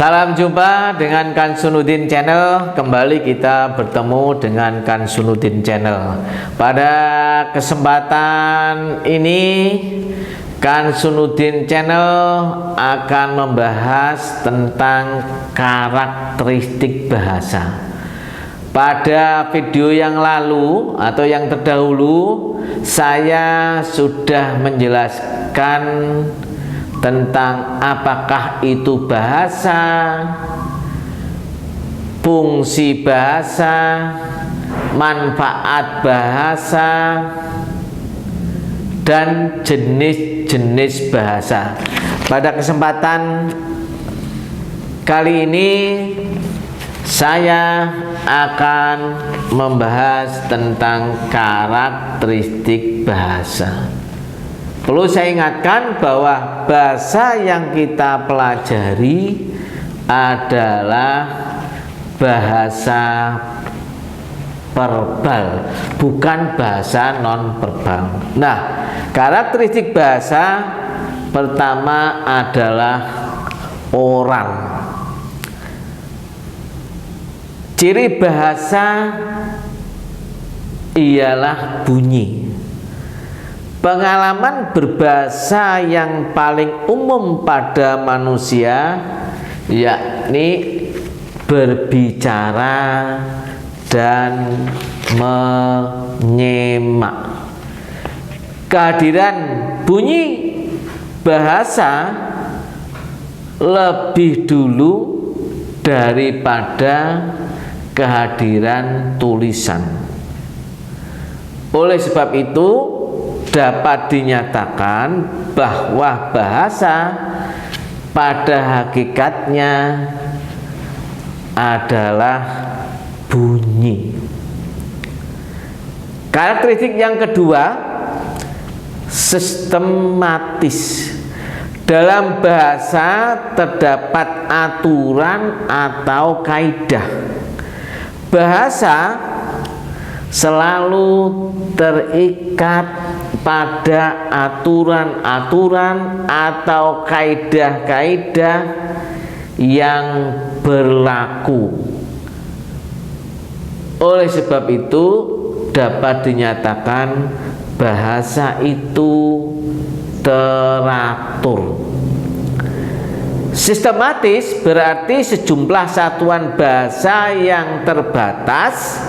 Salam jumpa dengan Kang Sunudin Channel. Kembali kita bertemu dengan Kang Sunudin Channel. Pada kesempatan ini Kang Sunudin Channel akan membahas tentang karakteristik bahasa. Pada video yang lalu atau yang terdahulu saya sudah menjelaskan tentang apakah itu bahasa, fungsi bahasa, manfaat bahasa, dan jenis-jenis bahasa. Pada kesempatan kali ini saya akan membahas tentang karakteristik bahasa. Perlu saya ingatkan bahwa bahasa yang kita pelajari adalah bahasa verbal, bukan bahasa non-verbal. Nah, karakteristik bahasa pertama adalah oral. Ciri bahasa ialah bunyi. Pengalaman berbahasa yang paling umum pada manusia yakni berbicara dan menyimak. Kehadiran bunyi bahasa lebih dulu daripada kehadiran tulisan. Oleh sebab itu dapat dinyatakan bahwa bahasa pada hakikatnya adalah bunyi. Karakteristik yang kedua, sistematis. Dalam bahasa terdapat aturan atau kaidah. Bahasa selalu terikat pada aturan-aturan atau kaidah-kaidah yang berlaku. Oleh sebab itu dapat dinyatakan bahasa itu teratur. Sistematis berarti sejumlah satuan bahasa yang terbatas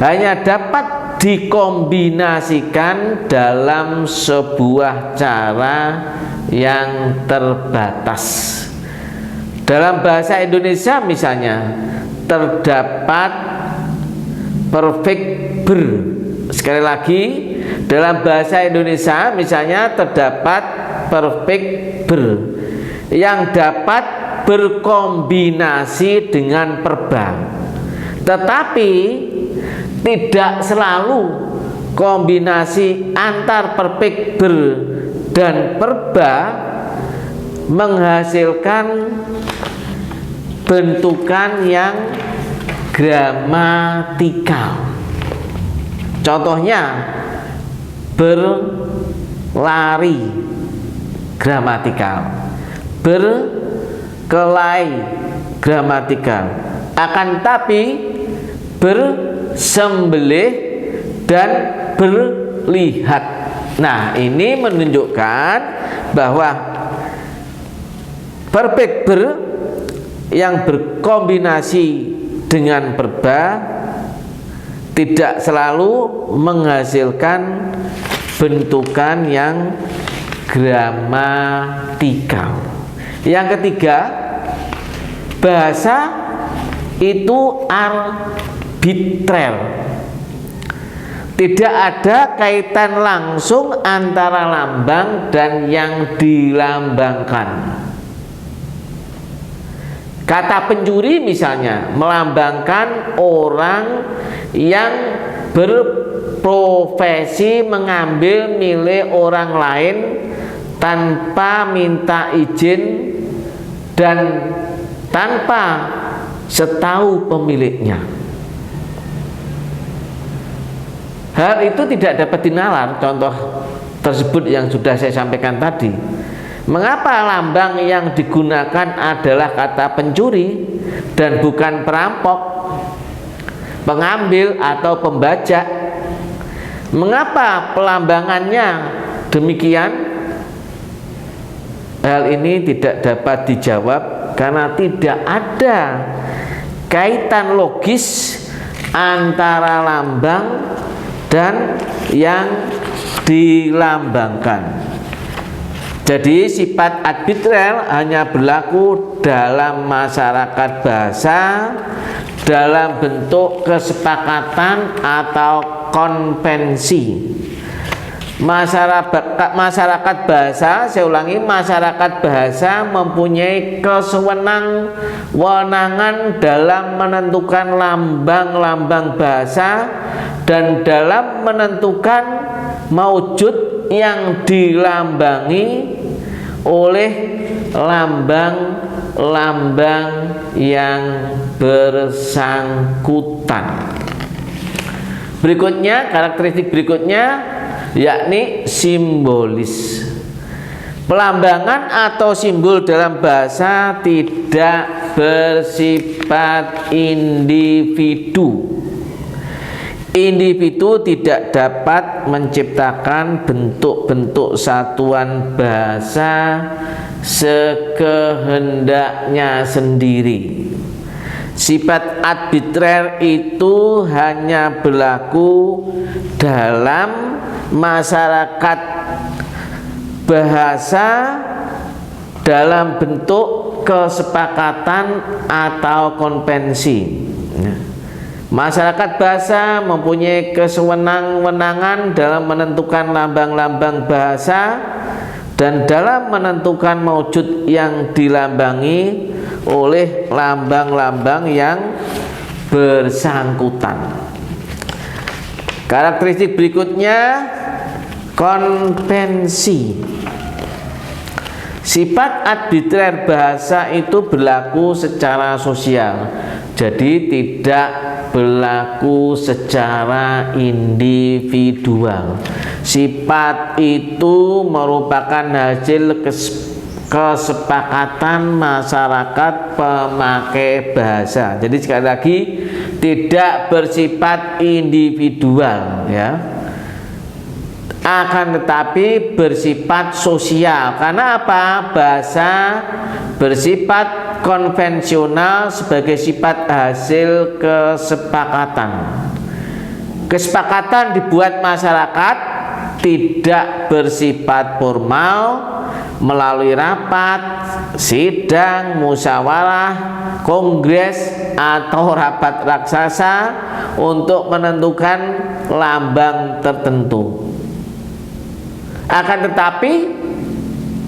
hanya dapat dikombinasikan dalam sebuah cara yang terbatas. Dalam bahasa Indonesia misalnya terdapat perfect ber. Sekali lagi, dalam bahasa Indonesia misalnya terdapat perfect ber yang dapat berkombinasi dengan verba. Tetapi tidak selalu kombinasi antar perfect ber dan verba menghasilkan bentukan yang gramatikal. Contohnya berlari gramatikal, berkelahi gramatikal, akan tapi bersembelih dan berlihat. Nah, ini menunjukkan bahwa perfect ber yang berkombinasi dengan verba tidak selalu menghasilkan bentukan yang gramatikal. Yang ketiga, bahasa itu arbitrer. Tidak ada kaitan langsung antara lambang dan yang dilambangkan. Kata pencuri misalnya melambangkan orang yang berprofesi mengambil milik orang lain tanpa minta izin dan tanpa setahu pemiliknya. Hal itu tidak dapat dinalar, contoh tersebut yang sudah saya sampaikan tadi. Mengapa lambang yang digunakan adalah kata pencuri dan bukan perampok, pengambil atau pembajak? Mengapa pelambangannya demikian? Hal ini tidak dapat dijawab karena tidak ada kaitan logis antara lambang dan yang dilambangkan. Jadi sifat arbitrer hanya berlaku dalam masyarakat bahasa dalam bentuk kesepakatan atau konvensi. Masyarakat bahasa, saya ulangi, masyarakat bahasa mempunyai kewenangan dalam menentukan lambang-lambang bahasa dan dalam menentukan maujud yang dilambangi oleh lambang-lambang yang bersangkutan. Berikutnya, karakteristik berikutnya yakni simbolis. Pelambangan atau simbol dalam bahasa tidak bersifat individu. Individu tidak dapat menciptakan bentuk-bentuk satuan bahasa sekehendaknya sendiri. Sifat arbitrer itu hanya berlaku dalam masyarakat bahasa dalam bentuk kesepakatan atau konvensi. Masyarakat bahasa mempunyai kewenangan dalam menentukan lambang-lambang bahasa dan dalam menentukan maujud yang dilambangi oleh lambang-lambang yang bersangkutan. Karakteristik berikutnya, konvensi. Sifat arbitrer bahasa itu berlaku secara sosial, jadi tidak berlaku secara individual. Sifat itu merupakan hasil kesepakatan masyarakat pemakai bahasa. Jadi sekali lagi, tidak bersifat individual, ya, akan tetapi bersifat sosial. Karena apa? Bahasa bersifat konvensional sebagai sifat hasil kesepakatan. Kesepakatan dibuat masyarakat, tidak bersifat formal, melalui rapat, sidang, musyawarah, kongres, atau rapat raksasa untuk menentukan lambang tertentu. Akan tetapi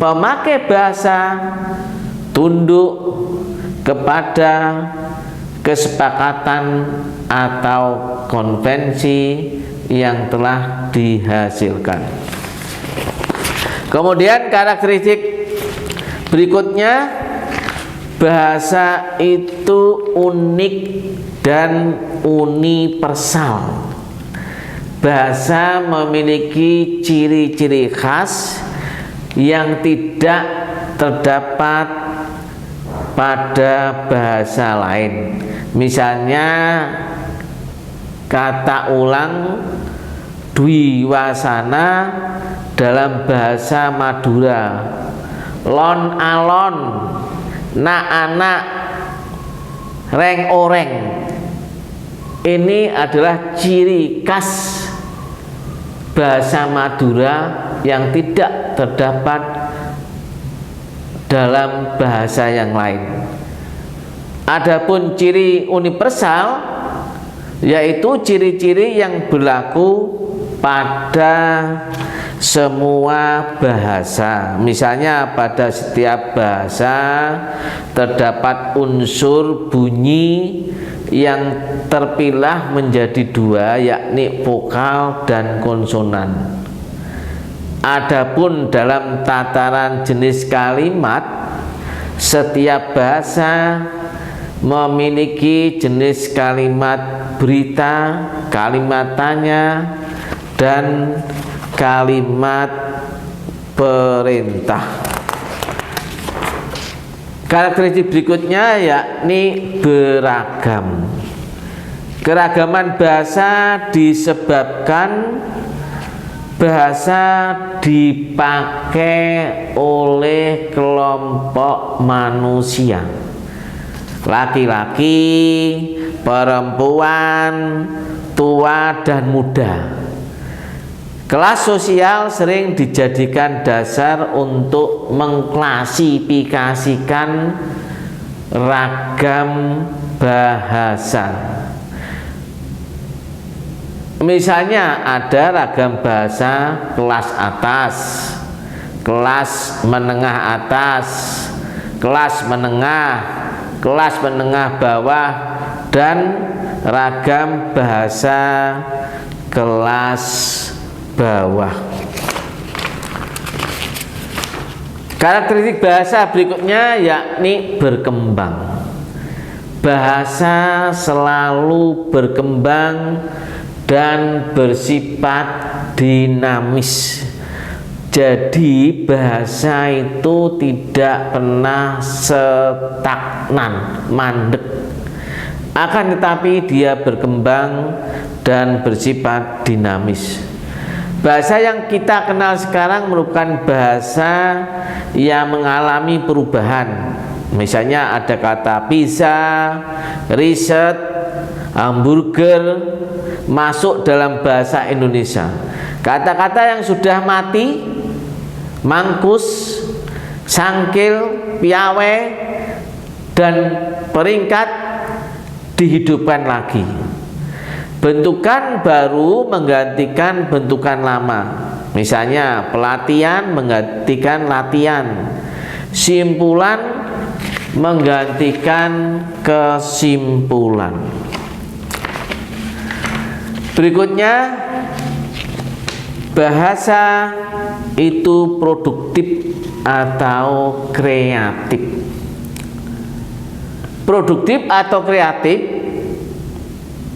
pemakai bahasa tunduk kepada kesepakatan atau konvensi yang telah dihasilkan. Kemudian karakteristik berikutnya, bahasa itu unik dan universal. Bahasa memiliki ciri-ciri khas yang tidak terdapat pada bahasa lain. Misalnya kata ulang dwiwasana dalam bahasa Madura, lon alon, na anak, reng oreng. Ini adalah ciri khas bahasa Madura yang tidak terdapat dalam bahasa yang lain. Adapun ciri universal yaitu ciri-ciri yang berlaku pada semua bahasa. Misalnya pada setiap bahasa terdapat unsur bunyi yang terpilah menjadi dua, yakni vokal dan konsonan. Adapun dalam tataran jenis kalimat, setiap bahasa memiliki jenis kalimat berita, kalimat tanya, dan kalimat perintah. Karakteristik berikutnya yakni beragam. Keragaman bahasa disebabkan bahasa dipakai oleh kelompok manusia, laki-laki, perempuan, tua dan muda. Kelas sosial sering dijadikan dasar untuk mengklasifikasikan ragam bahasa. Misalnya ada ragam bahasa kelas atas, kelas menengah atas, kelas menengah bawah, dan ragam bahasa kelas bawah. Karakteristik bahasa berikutnya yakni berkembang. Bahasa selalu berkembang dan bersifat dinamis. Jadi bahasa itu tidak pernah stagnan, mandek. Akan tetapi dia berkembang dan bersifat dinamis. Bahasa yang kita kenal sekarang merupakan bahasa yang mengalami perubahan. Misalnya ada kata pizza, riset, hamburger masuk dalam bahasa Indonesia. Kata-kata yang sudah mati, mangkus, sangkil, piawe, dan peringkat dihidupkan lagi. Bentukan baru menggantikan bentukan lama. Misalnya pelatihan menggantikan latihan, simpulan menggantikan kesimpulan. Berikutnya, bahasa itu produktif atau kreatif. Produktif atau kreatif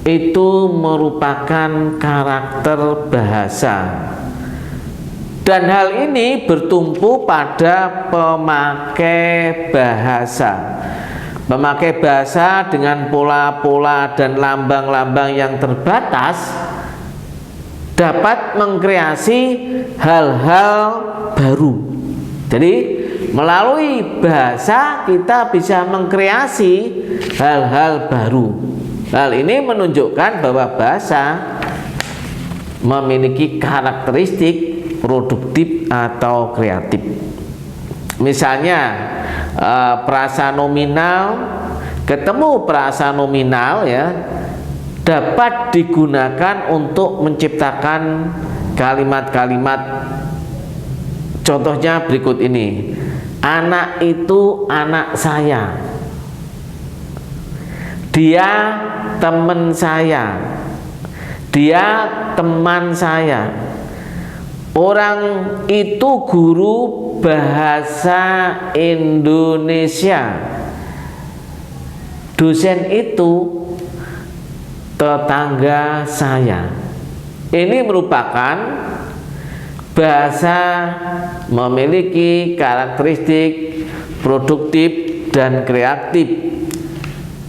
itu merupakan karakter bahasa, dan hal ini bertumpu pada pemakai bahasa. Memakai bahasa dengan pola-pola dan lambang-lambang yang terbatas dapat mengkreasi hal-hal baru. Jadi melalui bahasa kita bisa mengkreasi hal-hal baru. Hal ini menunjukkan bahwa bahasa memiliki karakteristik produktif atau kreatif. Misalnya prasa nominal ketemu prasa nominal ya dapat digunakan untuk menciptakan kalimat-kalimat. Contohnya berikut ini. Anak itu anak saya. Dia teman saya. Dia teman saya. Orang itu guru bahasa Indonesia. Dosen itu tetangga saya. Ini merupakan bahasa memiliki karakteristik produktif dan kreatif.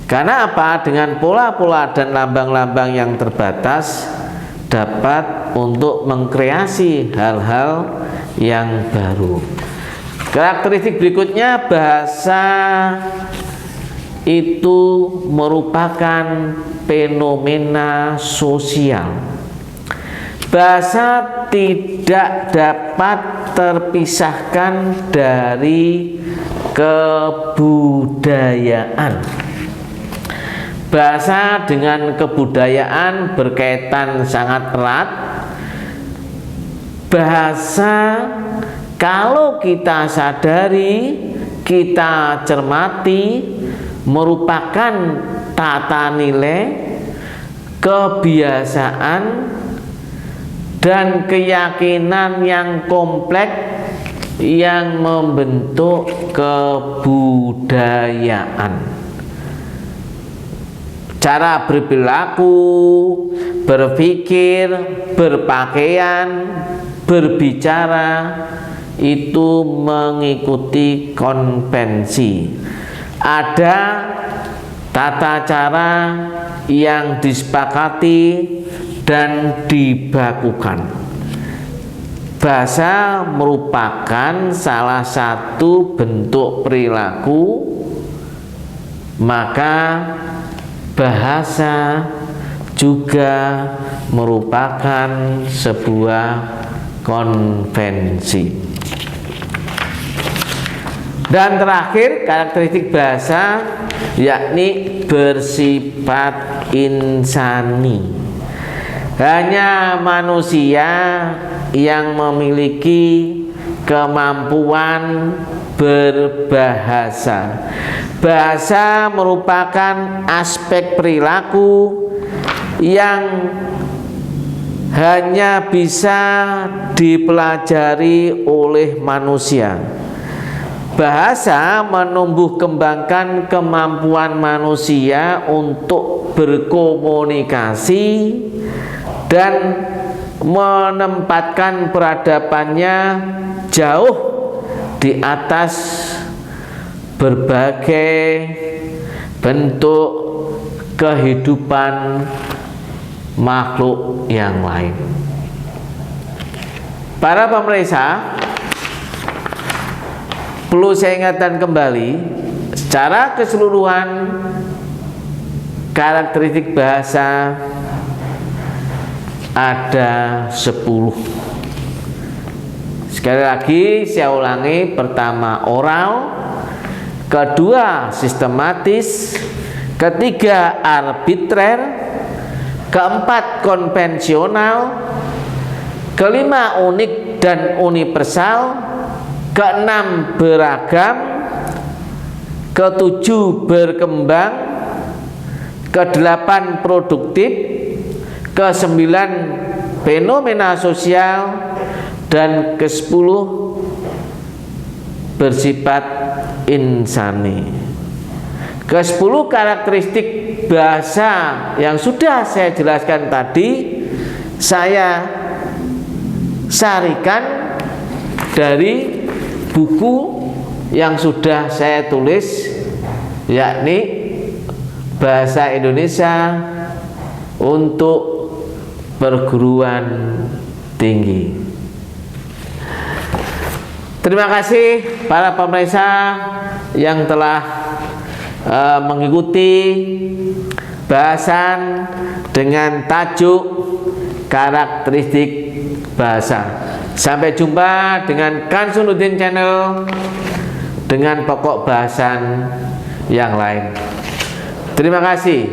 Karena apa? Dengan pola-pola dan lambang-lambang yang terbatas dapat untuk mengkreasi hal-hal yang baru. Karakteristik berikutnya, bahasa itu merupakan fenomena sosial. Bahasa tidak dapat terpisahkan dari kebudayaan. Bahasa dengan kebudayaan berkaitan sangat erat. Bahasa kalau kita sadari, kita cermati, merupakan tata nilai, kebiasaan, dan keyakinan yang kompleks yang membentuk kebudayaan. Cara berperilaku, berpikir, berpakaian, berbicara, itu mengikuti konvensi. Ada tata cara yang disepakati dan dibakukan. Bahasa merupakan salah satu bentuk perilaku, maka bahasa juga merupakan sebuah konvensi. Dan terakhir, karakteristik bahasa yakni bersifat insani. Hanya manusia yang memiliki kemampuan berbahasa. Bahasa merupakan aspek perilaku yang hanya bisa dipelajari oleh manusia. Bahasa menumbuh kembangkan kemampuan manusia untuk berkomunikasi dan menempatkan peradabannya jauh di atas berbagai bentuk kehidupan makhluk yang lain. Para pemirsa, perlu saya ingatkan kembali, secara keseluruhan karakteristik bahasa ada 10. Sekali lagi saya ulangi, pertama oral, kedua sistematis, ketiga arbitrer, keempat konvensional, kelima unik dan universal, keenam beragam, ketujuh berkembang, kedelapan produktif, ke-9 fenomena sosial, dan ke-10 bersifat insani. Ke-10 karakteristik bahasa yang sudah saya jelaskan tadi, saya sarikan dari buku yang sudah saya tulis, yakni Bahasa Indonesia untuk Perguruan Tinggi. Terima kasih para pemirsa yang telah mengikuti bahasan dengan tajuk karakteristik bahasa. Sampai jumpa dengan Kansunuddin Channel dengan pokok bahasan yang lain. Terima kasih.